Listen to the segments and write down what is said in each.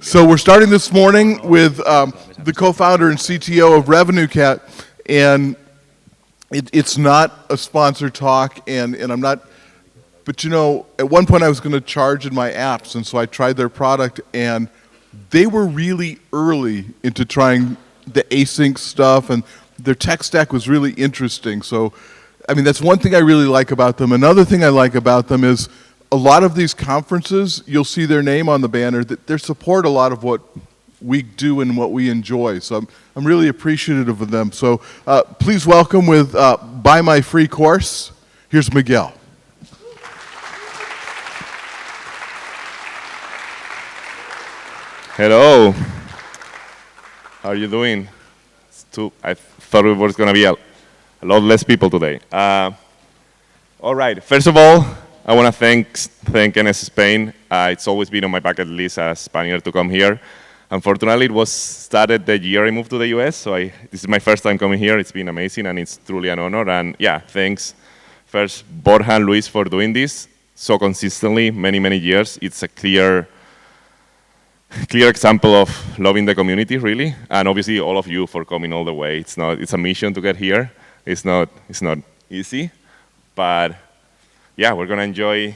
So we're starting this morning with the co-founder and CTO of Revenue Cat, and it's not a sponsored talk, and I'm not, but you know, at one point I was going to charge in my apps, and so I tried their product, and they were really early into trying the async stuff, and their tech stack was really interesting. So, I mean, that's one thing I really like about them. Another thing I like about them is a lot of these conferences, you'll see their name on the banner, that they support a lot of what we do and what we enjoy. So I'm really appreciative of them. So please welcome with Buy My Free Course, here's Miguel. Hello. How are you doing? I thought it was going to be a lot less people today. All right. First of all, I want to thank NS Spain. It's always been on my bucket list as a Spaniard to come here. Unfortunately, it was started the year I moved to the US, so this is my first time coming here. It's been amazing, and it's truly an honor. And yeah, thanks first, Borja and Luis, for doing this so consistently, many years. It's a clear example of loving the community, really, and obviously all of you for coming all the way. It's a mission to get here. It's not easy, but yeah, we're gonna enjoy.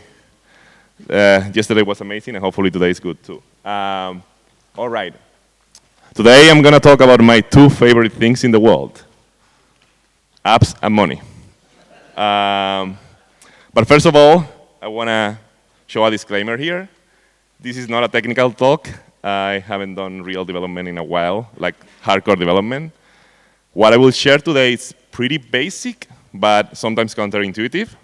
Yesterday was amazing, and hopefully today is good too. All right. Today I'm gonna talk about my two favorite things in the world: apps and money. But first of all, I wanna show a disclaimer here. This is not a technical talk. I haven't done real development in a while, like hardcore development. What I will share today is pretty basic, but sometimes counterintuitive.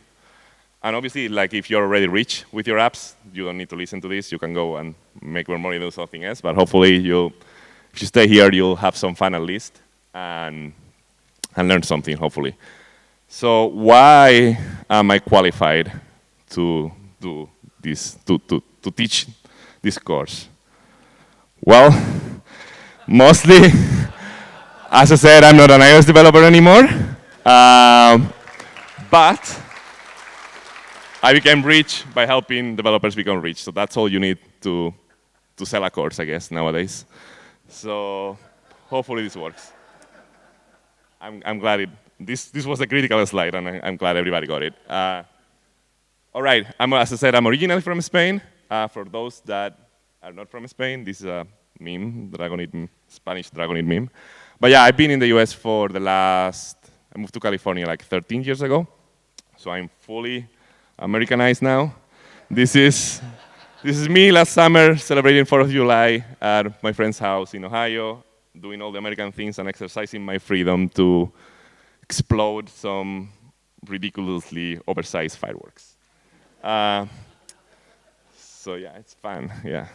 And obviously, like if you're already rich with your apps, you don't need to listen to this. You can go and make more money doing something else. But hopefully, if you stay here, you'll have some fun at least and learn something, hopefully. So why am I qualified to do this, to teach this course? Well, mostly, as I said, I'm not an iOS developer anymore. But I became rich by helping developers become rich. So that's all you need to sell a course, I guess, nowadays. So hopefully this works. I'm glad this was a critical slide, and I'm glad everybody got it. All right, as I said, I'm originally from Spain. For those that are not from Spain, this is a meme, Spanish Dragonite meme. But yeah, I've been in the US for I moved to California like 13 years ago. So I'm fully Americanized now. This is me last summer celebrating 4th of July at my friend's house in Ohio, doing all the American things and exercising my freedom to explode some ridiculously oversized fireworks. So yeah, it's fun, yeah.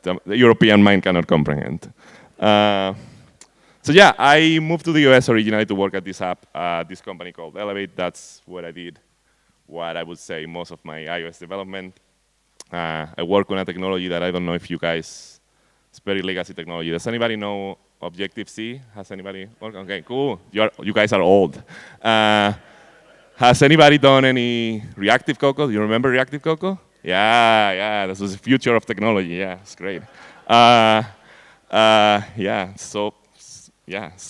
The European mind cannot comprehend. So yeah, I moved to the US originally to work at this company called Elevate. That's what I did, what I would say most of my iOS development. I work on a technology that I don't know if you guys, it's very legacy technology. Does anybody know Objective-C? Has anybody? Okay, cool. You guys are old. Has anybody done any Reactive Cocoa? Do you remember Reactive Cocoa? Yeah, this was the future of technology. Yeah, it's great. So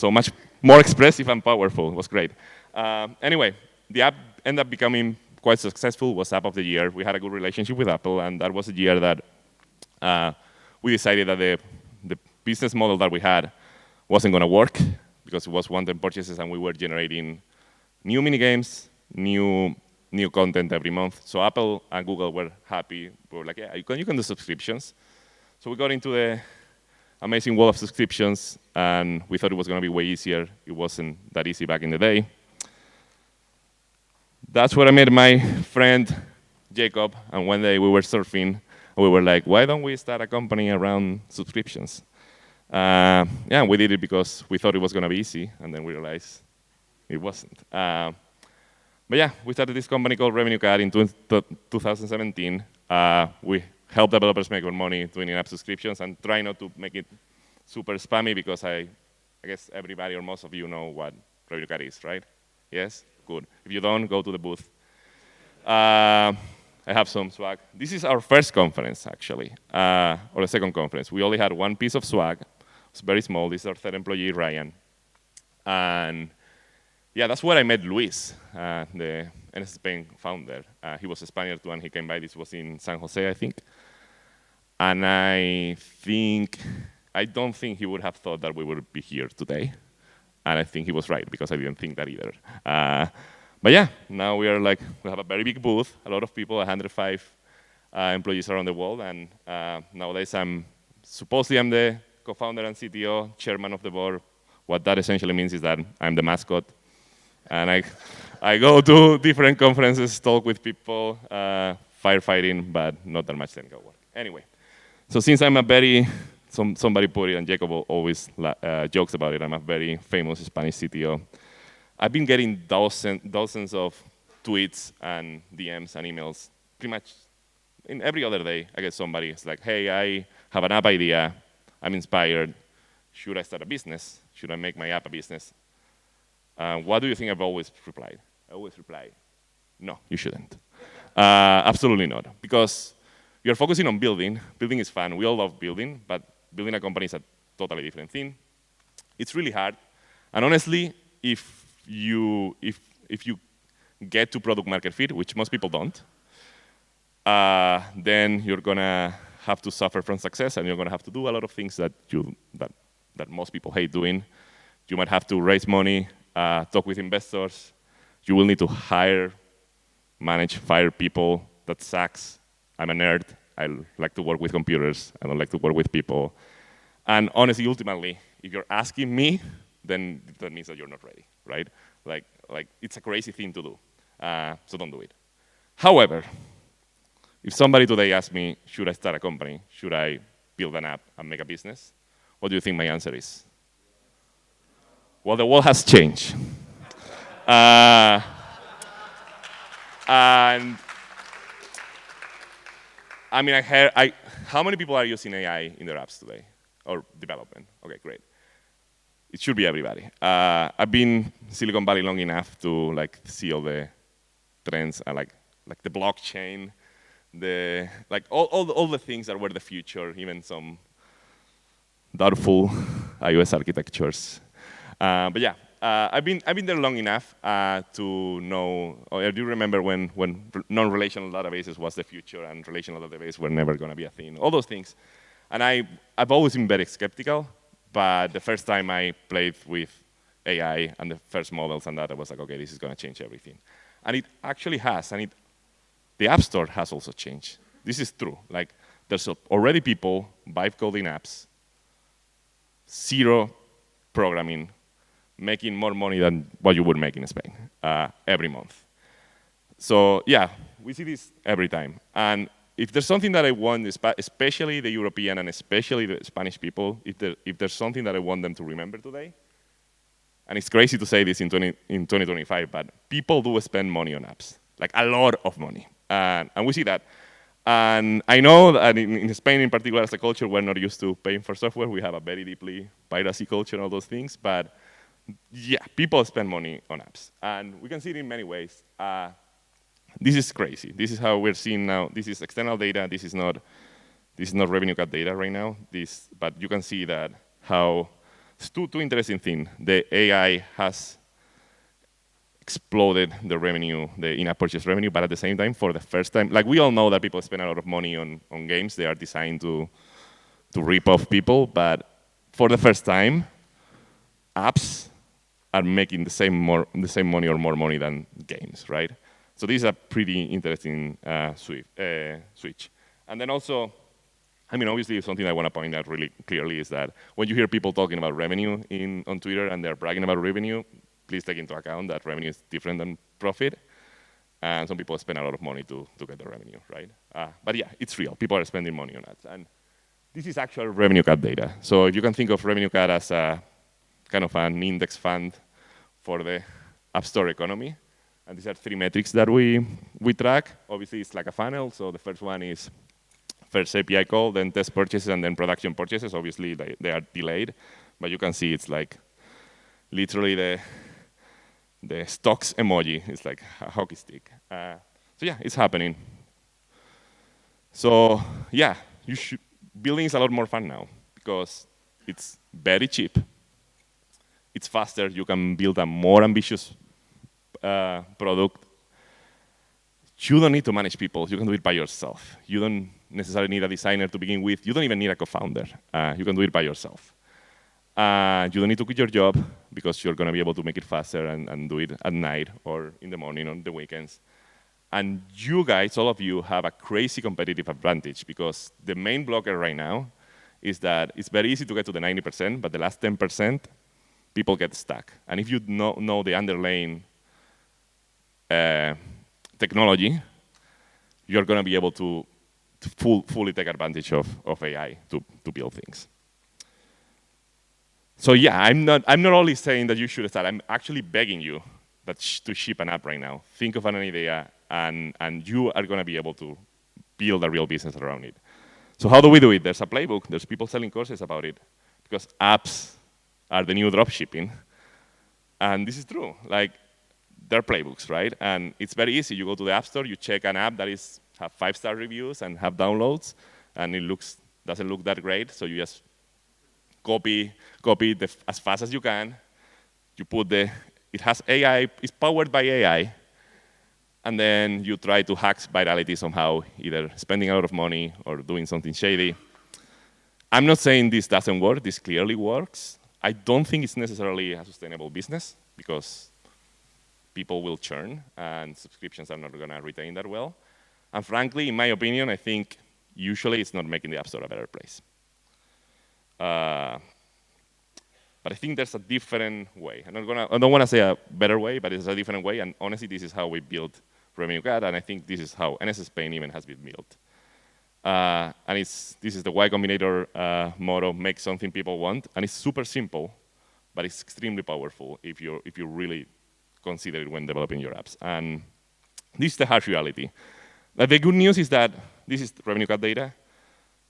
much more expressive and powerful. It was great. Anyway, the app ended up becoming quite successful. Was App of the Year. We had a good relationship with Apple, and that was the year that we decided that the business model that we had wasn't going to work because it was one-time purchases, and we were generating new mini games, new content every month. So Apple and Google were happy. We were like, yeah, you can do subscriptions. So we got into the amazing world of subscriptions, and we thought it was going to be way easier. It wasn't that easy back in the day. That's where I met my friend, Jacob, and one day we were surfing, and we were like, why don't we start a company around subscriptions? Yeah, we did it because we thought it was going to be easy, and then we realized it wasn't. But yeah, we started this company called Revenue Cat in 2017. We help developers make more money doing in-app subscriptions and try not to make it super spammy because I guess everybody or most of you know what Revenue Cat is, right? Yes? good. If you don't, go to the booth. I have some swag. This is our first conference, actually, or the second conference. We only had one piece of swag. It's very small. This is our third employee, Ryan. And yeah, that's where I met Luis, the NS Spain founder. He was a Spaniard too, and he came by. This was in San Jose, I think. And I don't think he would have thought that we would be here today. And I think he was right, because I didn't think that either. But yeah, now we have a very big booth, a lot of people, 105 employees around the world. And nowadays supposedly I'm the co-founder and CTO, chairman of the board. What that essentially means is that I'm the mascot. And I go to different conferences, talk with people, firefighting, but not that much technical work. Anyway, so since I'm somebody put it, and Jacob always jokes about it, I'm a very famous Spanish CTO. I've been getting dozens of tweets and DMs and emails pretty much in every other day. I get somebody is like, hey, I have an app idea. I'm inspired. Should I start a business? Should I make my app a business? What do you think? I've always replied. I always reply, no, you shouldn't. Absolutely not. Because you're focusing on building. Building is fun. We all love building, but building a company is a totally different thing. It's really hard. And honestly, if you get to product market fit, which most people don't, then you're gonna have to suffer from success, and you're gonna have to do a lot of things that most people hate doing. You might have to raise money, talk with investors. You will need to hire, manage, fire people. That sucks. I'm a nerd. I like to work with computers. I don't like to work with people. And honestly, ultimately, if you're asking me, then that means that you're not ready, right? Like it's a crazy thing to do, so don't do it. However, if somebody today asks me, should I start a company? Should I build an app and make a business? What do you think my answer is? Well, the world has changed. And I mean, how many people are using AI in their apps today or development? Okay, great. It should be everybody. I've been Silicon Valley long enough to see all the trends, like the blockchain, all the things that were the future, even some doubtful iOS architectures. But yeah, I've been there long enough to know. I do remember when non-relational databases was the future and relational databases were never going to be a thing. All those things, and I've always been very skeptical. But the first time I played with AI and the first models and that, I was like, okay, this is going to change everything, and it actually has. And the App Store has also changed. This is true. There's already people vibe coding apps, zero programming, making more money than what you would make in Spain every month. So yeah, we see this every time. And if there's something that I want, especially the European and especially the Spanish people, if there's something that I want them to remember today, and it's crazy to say this in 2025, but people do spend money on apps, like a lot of money. And we see that. And I know that in Spain in particular, as a culture, we're not used to paying for software. We have a very deeply piracy culture and all those things. But yeah, people spend money on apps. And we can see it in many ways. This is crazy. This is how we're seeing now. This is external data. This is not revenue cut data right now. But you can see that how it's two interesting things. The AI has exploded the revenue, the in-app purchase revenue, but at the same time, for the first time, we all know that people spend a lot of money on games. They are designed to rip off people, but for the first time, apps are making the same money or more money than games, right? So this is a pretty interesting switch. And then also, I mean, obviously, something I want to point out really clearly is that when you hear people talking about revenue on Twitter and they're bragging about revenue, please take into account that revenue is different than profit. And some people spend a lot of money to get the revenue, right? But yeah, it's real. People are spending money on ads. And this is actual revenue cut data. So if you can think of revenue cut as a kind of an index fund for the App Store economy, and these are three metrics that we track. Obviously, it's like a funnel. So the first one is first API call, then test purchases, and then production purchases. Obviously, they are delayed. But you can see it's like literally the the stocks emoji. It's like a hockey stick. So yeah, it's happening. So yeah, building is a lot more fun now because it's very cheap. It's faster. You can build a more ambitious product. You don't need to manage people. You can do it by yourself. You don't necessarily need a designer to begin with. You don't even need a co-founder. You can do it by yourself. You don't need to quit your job because you're going to be able to make it faster and do it at night or in the morning on the weekends. And you guys, all of you, have a crazy competitive advantage because the main blocker right now is that it's very easy to get to the 90%, but the last 10%, people get stuck. And if you know the underlying technology, you're going to be able to fully take advantage of AI to build things. So yeah, I'm not only saying that you should start. I'm actually begging you to ship an app right now. Think of an idea, and you are going to be able to build a real business around it. So how do we do it? There's a playbook. There's people selling courses about it because apps are the new dropshipping. And this is true. Like, they're playbooks, right? And it's very easy. You go to the App Store, you check an app that have 5-star reviews and have downloads, and it doesn't look that great. So you just copy it as fast as you can. You put it has AI, it's powered by AI, and then you try to hack virality somehow, either spending a lot of money or doing something shady. I'm not saying this doesn't work. This clearly works. I don't think it's necessarily a sustainable business because people will churn and subscriptions are not going to retain that well. And frankly, in my opinion, I think usually it's not making the App Store a better place. But I think there's a different way. I don't want to say a better way, but it's a different way. And honestly, this is how we built Revenue Cat, and I think this is how NS Spain even has been built. And this is the Y Combinator motto: make something people want. And it's super simple, but it's extremely powerful if you really consider it when developing your apps. And this is the harsh reality. But the good news is that this is Revenue Cat data.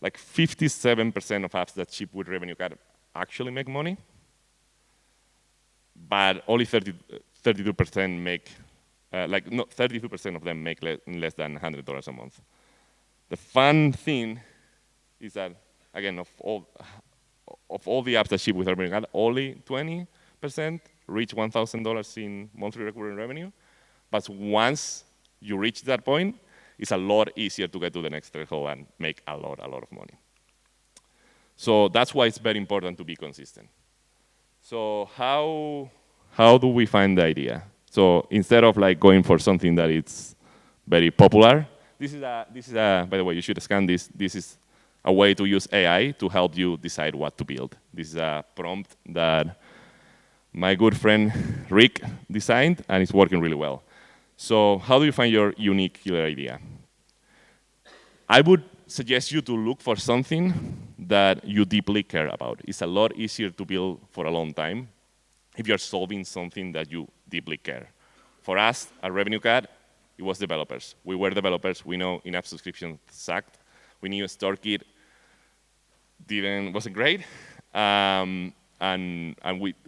Like 57% of apps that ship with Revenue Cat actually make money, but only 32% make, 32% of them make less than $100 a month. The fun thing is that, again, of all the apps that ship with Revenue Cat, only 20% reach $1,000 in monthly recurring revenue. But once you reach that point, it's a lot easier to get to the next threshold and make a lot of money. So that's why it's very important to be consistent. So how do we find the idea? So instead of like going for something that it's very popular, this is a by the way, you should scan this. This is a way to use AI to help you decide what to build. This is a prompt that my good friend Rick designed, and it's working really well. So how do you find your unique killer idea? I would suggest you to look for something that you deeply care about. It's a lot easier to build for a long time if you're solving something that you deeply care. For us, at Revenue Cat, it was developers. We were developers. We know in-app subscriptions sucked. We knew StoreKit wasn't great. And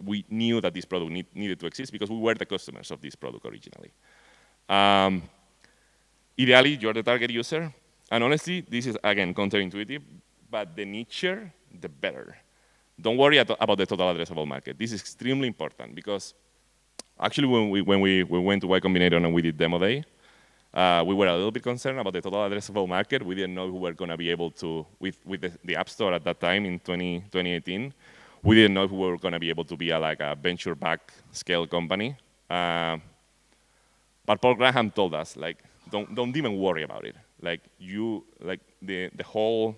we knew that this product needed to exist because we were the customers of this product originally. Ideally, you're the target user. And honestly, this is, again, counterintuitive, but the nicher, the better. Don't worry about the total addressable market. This is extremely important because actually when we went to Y Combinator and we did demo day, we were a little bit concerned about the total addressable market. We didn't know if we were going to be able to, with the App Store at that time in 2018, we didn't know if we were going to be able to be like a venture-backed scale company. But Paul Graham told us, like, don't even worry about it. Like the whole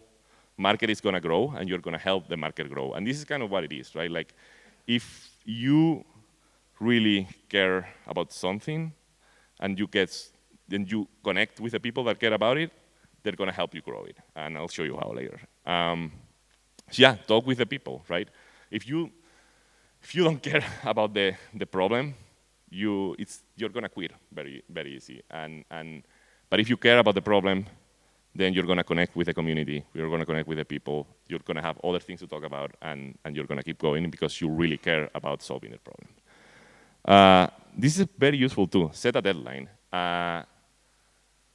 market is going to grow, and you're going to help the market grow. And this is kind of what it is, right? Like, if you really care about something, and then you connect with the people that care about it, they're going to help you grow it. And I'll show you how later. So yeah, talk with the people, right? If you don't care about the problem, you're going to quit very, very easy. But if you care about the problem, then you're going to connect with the community. You're going to connect with the people. You're going to have other things to talk about, and you're going to keep going because you really care about solving the problem. this is very useful too. Set a deadline.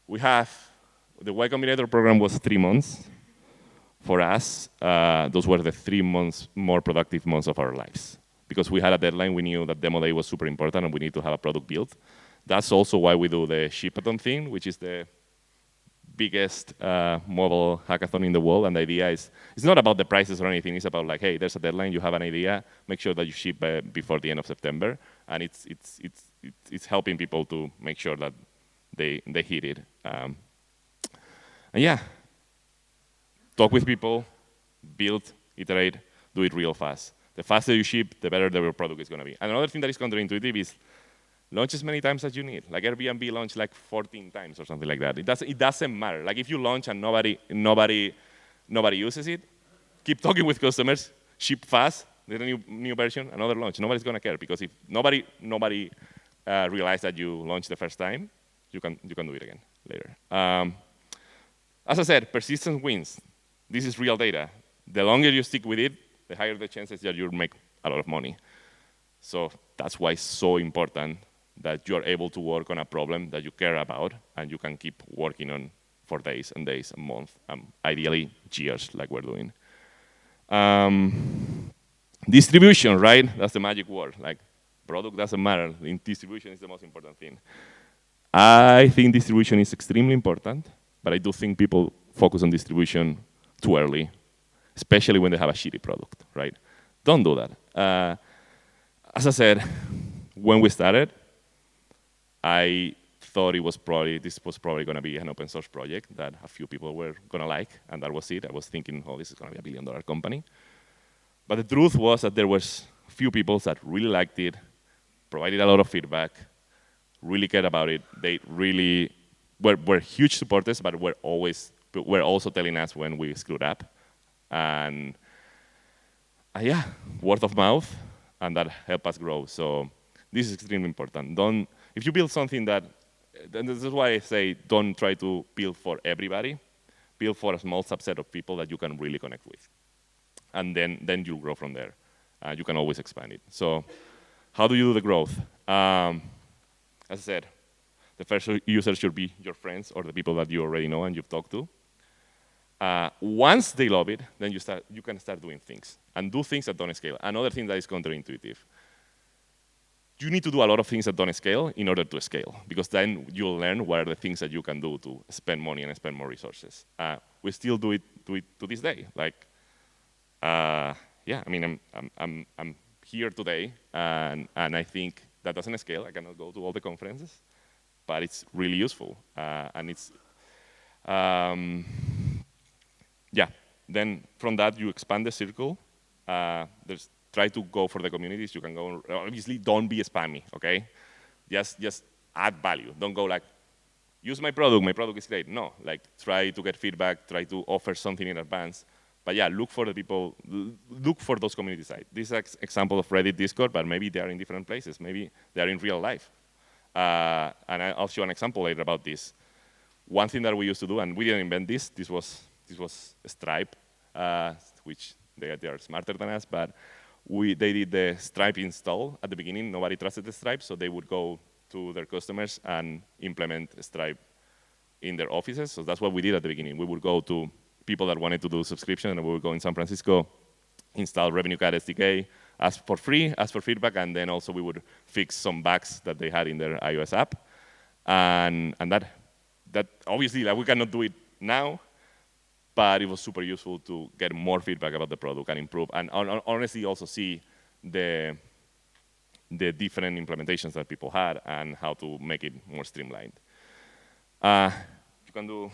We have, the Y Combinator program was 3 months. For us, those were the 3 months more productive months of our lives. Because we had a deadline, we knew that demo day was super important and we need to have a product built. That's also why we do the Shipathon thing, which is the biggest mobile hackathon in the world. And the idea is, it's not about the prices or anything. It's about like, hey, there's a deadline, you have an idea, make sure that you ship before the end of September. And it's helping people to make sure that they hit it. And yeah, talk with people, build, iterate, do it real fast. The faster you ship, the better the product is going to be. And another thing that is counterintuitive is launch as many times as you need. Like Airbnb launched like 14 times or something like that. It doesn't matter. Like if you launch and nobody uses it, keep talking with customers, ship fast, there's a new version, another launch. Nobody's going to care because if nobody realized that you launched the first time, you can do it again later. As I said, persistence wins. This is real data. The longer you stick with it, the higher the chances that you'll make a lot of money. So that's why it's so important that you're able to work on a problem that you care about and you can keep working on for days and days, a month, ideally years like we're doing. Distribution, right? That's the magic word. Like product doesn't matter. Distribution is the most important thing. I think distribution is extremely important, but I do think people focus on distribution too early, especially when they have a shitty product, right? Don't do that. As I said, when we started, I thought this was probably going to be an open source project that a few people were going to like, and that was it. I was thinking, oh, this is going to be $1 billion company. But the truth was that there was a few people that really liked it, provided a lot of feedback, really cared about it. They really were huge supporters, but were also telling us when we screwed up. And yeah, word of mouth, and that helped us grow. So this is extremely important. If you build something then this is why I say don't try to build for everybody. Build for a small subset of people that you can really connect with. And then you'll grow from there. You can always expand it. So how do you do the growth? As I said, the first users should be your friends or the people that you already know and you've talked to. Once they love it, then you can start doing things and do things that don't scale. Another thing that is counterintuitive. You need to do a lot of things that don't scale in order to scale, because then you'll learn what are the things that you can do to spend money and spend more resources. We still do it to this day. Like, yeah, I mean, I'm here today, and I think that doesn't scale. I cannot go to all the conferences, but it's really useful, and it's. Yeah, then from that you expand the circle. Try to go for the communities. You can go, obviously don't be spammy, okay? Just add value. Don't go like, use my product is great. No, like try to get feedback, try to offer something in advance. But yeah, look for the people, look for those community sites. This is an example of Reddit, Discord, but maybe they are in different places. Maybe they are in real life. And I'll show an example later about this. One thing that we used to do, and we didn't invent this was Stripe, which they are smarter than us, but they did the Stripe install at the beginning. Nobody trusted the Stripe, so they would go to their customers and implement Stripe in their offices. So that's what we did at the beginning. We would go to people that wanted to do subscription, and we would go in San Francisco, install RevenueCat SDK, ask for free, ask for feedback, and then also we would fix some bugs that they had in their iOS app. And that obviously, like, we cannot do it now, but it was super useful to get more feedback about the product and improve, and honestly also see the different implementations that people had and how to make it more streamlined. You can do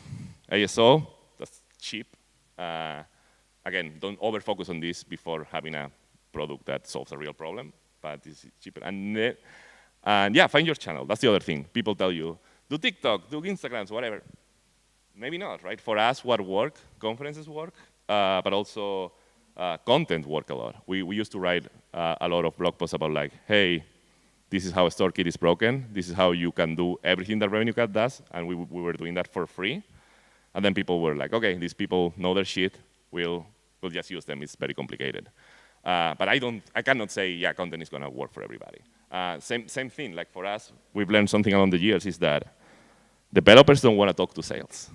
ASO, that's cheap. Again, don't over-focus on this before having a product that solves a real problem, but it's cheaper. And yeah, find your channel. That's the other thing. People tell you, do TikTok, do Instagrams, whatever. Maybe not, right? For us, what work? Conferences work, but also content work a lot. We used to write a lot of blog posts about like, hey, this is how a StoreKit is broken. This is how you can do everything that RevenueCat does, and we were doing that for free. And then people were like, okay, these people know their shit. We'll just use them. It's very complicated. But I cannot say, yeah, content is going to work for everybody. Same thing, like for us, we've learned something along the years is that developers don't want to talk to sales.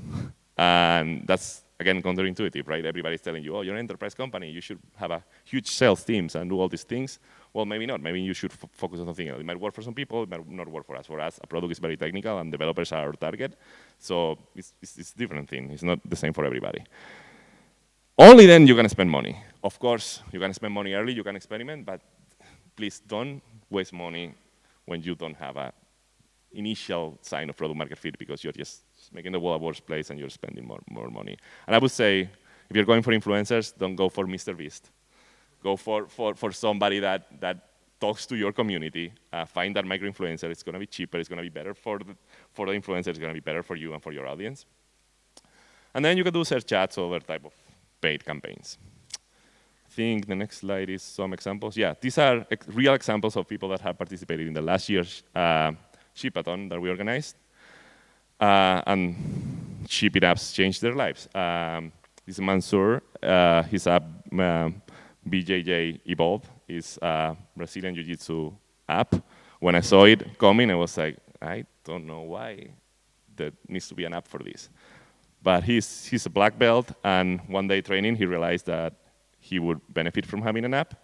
And that's, again, counterintuitive, right? Everybody's telling you, oh, you're an enterprise company, you should have a huge sales teams and do all these things. Well, maybe not. Maybe you should focus on something else. It might work for some people, it might not work for us. For us, a product is very technical and developers are our target. So it's a different thing. It's not the same for everybody. Only then you can spend money. Of course, you can spend money early, you can experiment, but please don't waste money when you don't have a initial sign of product market fit because you're just making the world a worse place and you're spending more money. And I would say, if you're going for influencers, don't go for Mr. Beast. Go for somebody that talks to your community. Find that micro-influencer. It's going to be cheaper. It's going to be better for the influencer. It's going to be better for you and for your audience. And then you can do search ads or other type of paid campaigns. I think the next slide is some examples. Yeah, these are real examples of people that have participated in the last year's Shipathon that we organized. And shipping apps changed their lives. This is Mansour. His app, BJJ Evolve, is a Brazilian Jiu-Jitsu app. When I saw it coming, I was like, I don't know why there needs to be an app for this. But he's a black belt, and one day training, he realized that he would benefit from having an app.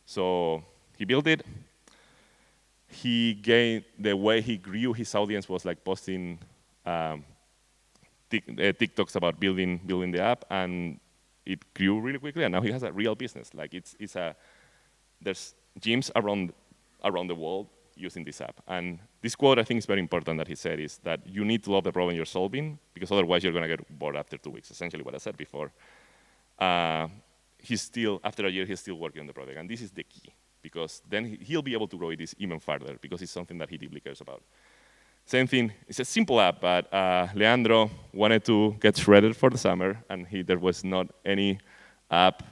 So he built it. The way he grew his audience was like posting TikToks about building the app, and it grew really quickly. And now he has a real business. Like there's gyms around the world using this app. And this quote I think is very important that he said is that you need to love the problem you're solving because otherwise you're going to get bored after 2 weeks. Essentially what I said before. After a year, he's still working on the project, and this is the key. Because then he'll be able to grow this even further because it's something that he deeply cares about. Same thing, it's a simple app, but Leandro wanted to get shredded for the summer, and there was not any app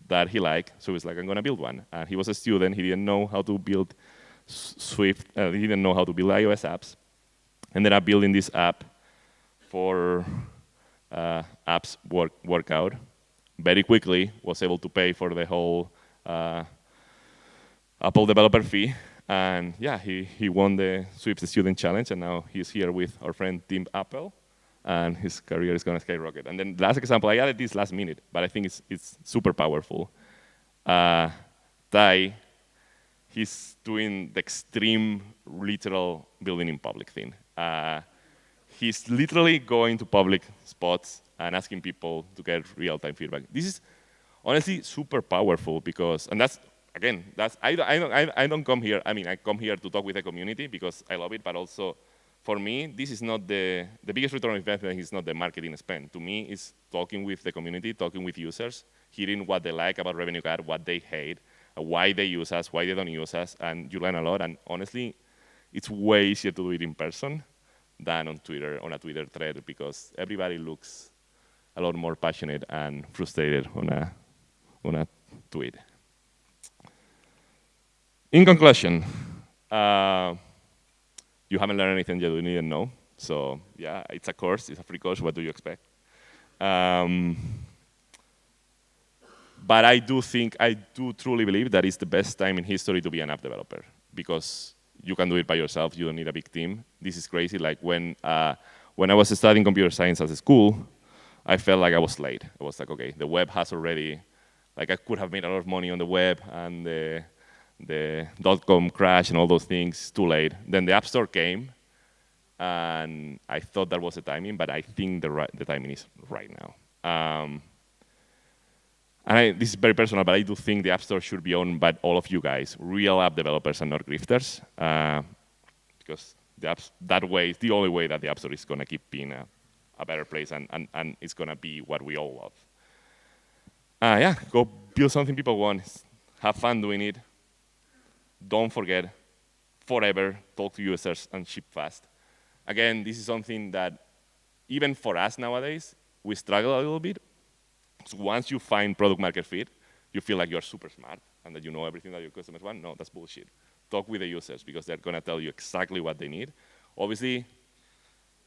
that he liked, so he was like, I'm going to build one. And he was a student, he didn't know how to build Swift, he didn't know how to build iOS apps. Ended up building this app for apps workout. Very quickly, was able to pay for the whole Apple developer fee, and yeah, he won the Swift Student Challenge, and now he's here with our friend Tim Apple, and his career is going to skyrocket. And then last example, I added this last minute, but I think it's super powerful. Tai, he's doing the extreme literal building in public thing. He's literally going to public spots and asking people to get real-time feedback. This is honestly super powerful because, and that's, again, I don't come here, I mean, I come here to talk with the community because I love it, but also for me, this is not the biggest return on investment is not the marketing spend. To me, it's talking with the community, talking with users, hearing what they like about Revenue Card, what they hate, why they use us, why they don't use us, and you learn a lot, and honestly, it's way easier to do it in person than on Twitter, on a Twitter thread, because everybody looks a lot more passionate and frustrated on a tweet. In conclusion, you haven't learned anything you didn't know. So yeah, it's a course, it's a free course, what do you expect? But I do truly believe that it's the best time in history to be an app developer because you can do it by yourself, you don't need a big team. This is crazy, like when I was studying computer science at school, I felt like I was late. I was like, okay, the web has already, like I could have made a lot of money on the web and the .com crash and all those things, too late. Then the App Store came, and I thought that was the timing, but I think the timing is right now. This is very personal, but I do think the App Store should be owned by all of you guys, real app developers and not grifters, because that way is the only way that the App Store is going to keep being a better place and it's going to be what we all love. Yeah, go build something people want. Have fun doing it. Don't forget, forever, talk to users and ship fast. Again, this is something that even for us nowadays, we struggle a little bit. So once you find product market fit, you feel like you're super smart and that you know everything that your customers want. No, that's bullshit. Talk with the users because they're going to tell you exactly what they need. Obviously,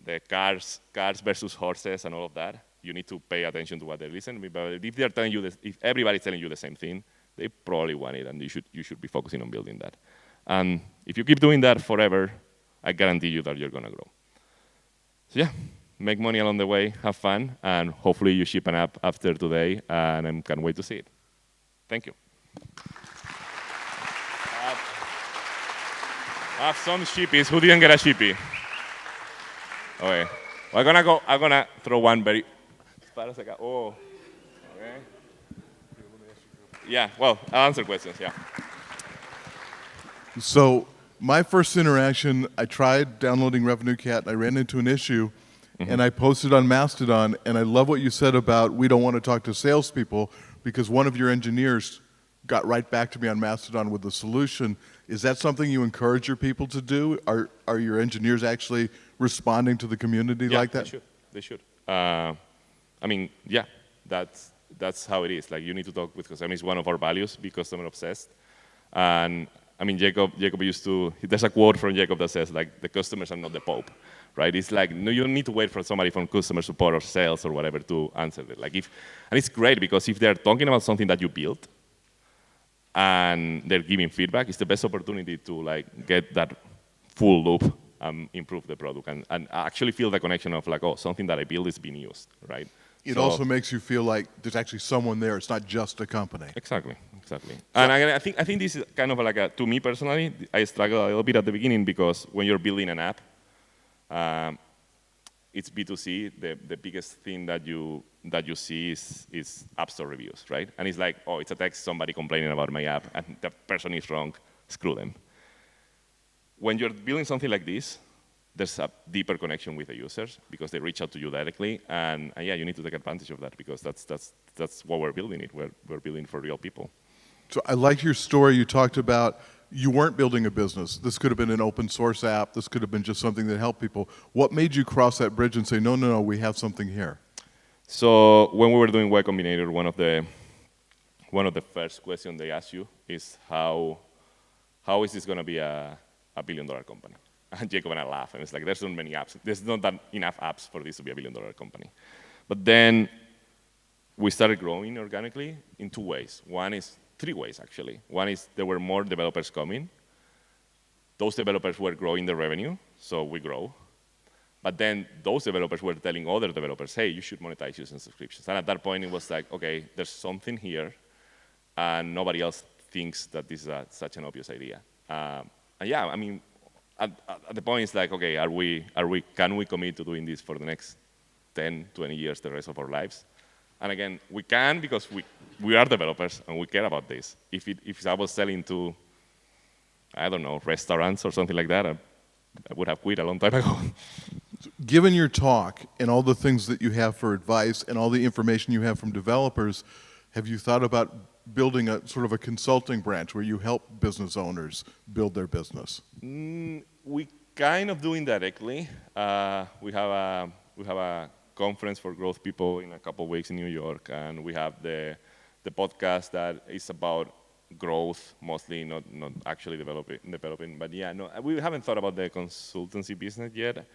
the cars versus horses and all of that, you need to pay attention to what they're listening. But if they're telling you this, if everybody's telling you the same thing, they probably want it, and you should be focusing on building that. And if you keep doing that forever, I guarantee you that you're gonna grow. So yeah, make money along the way, have fun, and hopefully you ship an app after today, and I can't wait to see it. Thank you. I have some shippies. Who didn't get a shippy? Okay. Well, I'm gonna throw one very. Oh. Okay. Yeah. Well, I'll answer questions. Yeah. So my first interaction, I tried downloading RevenueCat, and I ran into an issue, and I posted on Mastodon, and I love what you said about we don't want to talk to salespeople because one of your engineers got right back to me on Mastodon with the solution. Is that something you encourage your people to do? Are your engineers actually responding to the community like that? Yeah, they should. I mean, yeah, that's how it is. Like, you need to talk with customers. It's one of our values, be customer obsessed. And I mean, Jacob used to, there's a quote from Jacob that says, like, the customers are not the Pope, right? It's like, no, you don't need to wait for somebody from customer support or sales or whatever to answer it. Like, and it's great because if they're talking about something that you built and they're giving feedback, it's the best opportunity to, like, get that full loop and improve the product and actually feel the connection of, like, oh, something that I built is being used, right? It also makes you feel like there's actually someone there. It's not just a company. Exactly. And I think this is kind of like to me personally, I struggle a little bit at the beginning because when you're building an app, it's B2C. The biggest thing that you see is App Store reviews, right? And it's like, oh, it's a text, somebody complaining about my app, and the person is wrong. Screw them. When you're building something like this, there's a deeper connection with the users because they reach out to you directly, and yeah, you need to take advantage of that because that's what we're building it. We're building for real people. So I like your story. You talked about you weren't building a business. This could have been an open source app. This could have been just something that helped people. What made you cross that bridge and say, no, we have something here? So when we were doing Y Combinator, one of the first questions they ask you is how is this going to be a $1 billion company? And Jacob and I laugh, and it's like, there's not many apps. There's not that enough apps for this to be a $1 billion company. But then we started growing organically in two ways. Three ways, actually. One is there were more developers coming. Those developers were growing the revenue, so we grow. But then those developers were telling other developers, hey, you should monetize using subscriptions. And at that point, it was like, okay, there's something here, and nobody else thinks that this is such an obvious idea. And yeah, I mean, at the point, it's like, okay, can we commit to doing this for the next 10, 20 years, the rest of our lives? And again, we can because we are developers and we care about this. If I was selling to, I don't know, restaurants or something like that, I would have quit a long time ago. Given your talk and all the things that you have for advice and all the information you have from developers, have you thought about building a sort of a consulting branch where you help business owners build their business? We kind of do indirectly. We have a conference for growth people in a couple of weeks in New York, and we have the podcast that is about growth, mostly not actually developing. But yeah, no, we haven't thought about the consultancy business yet,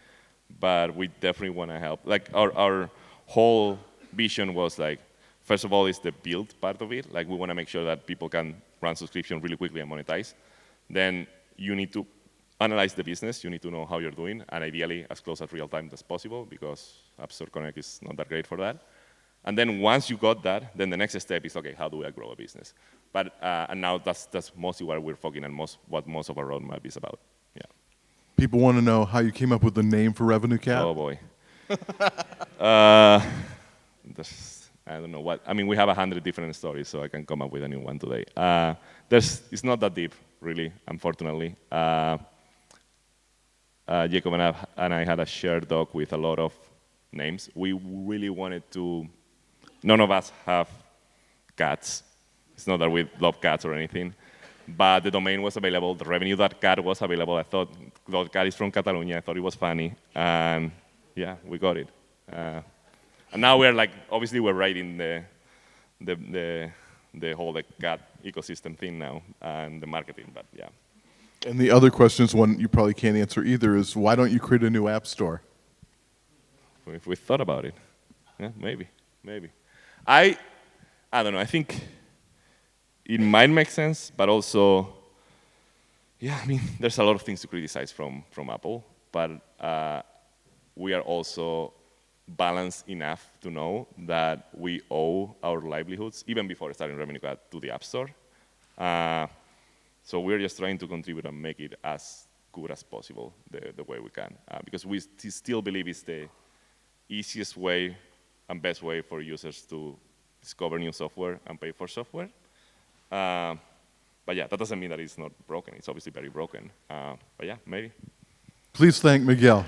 but we definitely want to help. Like our whole vision was like, first of all, is the build part of it. Like, we want to make sure that people can run subscription really quickly and monetize. Then you need to analyze the business. You need to know how you're doing, and ideally as close as real time as possible, because App Store Connect is not that great for that. And then once you got that, then the next step is, okay, how do I grow a business? But and now that's mostly what we're focusing on, what most of our roadmap is about. Yeah. People want to know how you came up with the name for RevenueCat. Oh boy. I don't know what. I mean, we have 100 different stories, so I can come up with a new one today. It's not that deep, really, unfortunately. Jacob and I had a shared doc with a lot of names. We really wanted to. None of us have cats. It's not that we love cats or anything, but the domain was available. The revenue.cat was available. I thought .cat is from Catalonia. I thought it was funny, and yeah, we got it. And now we're like, obviously, we're writing the whole cat ecosystem thing now and the marketing, but yeah. And the other question is one you probably can't answer either, is why don't you create a new app store? If we thought about it, yeah, maybe. I don't know. I think it might make sense, but also, yeah, I mean, there's a lot of things to criticize from Apple, but we are also balanced enough to know that we owe our livelihoods, even before starting RevenueCat, to the App Store. So we're just trying to contribute and make it as good as possible the way we can, because we still believe it's the easiest way and best way for users to discover new software and pay for software. But yeah, that doesn't mean that it's not broken. It's obviously very broken. But yeah, maybe. Please thank Miguel.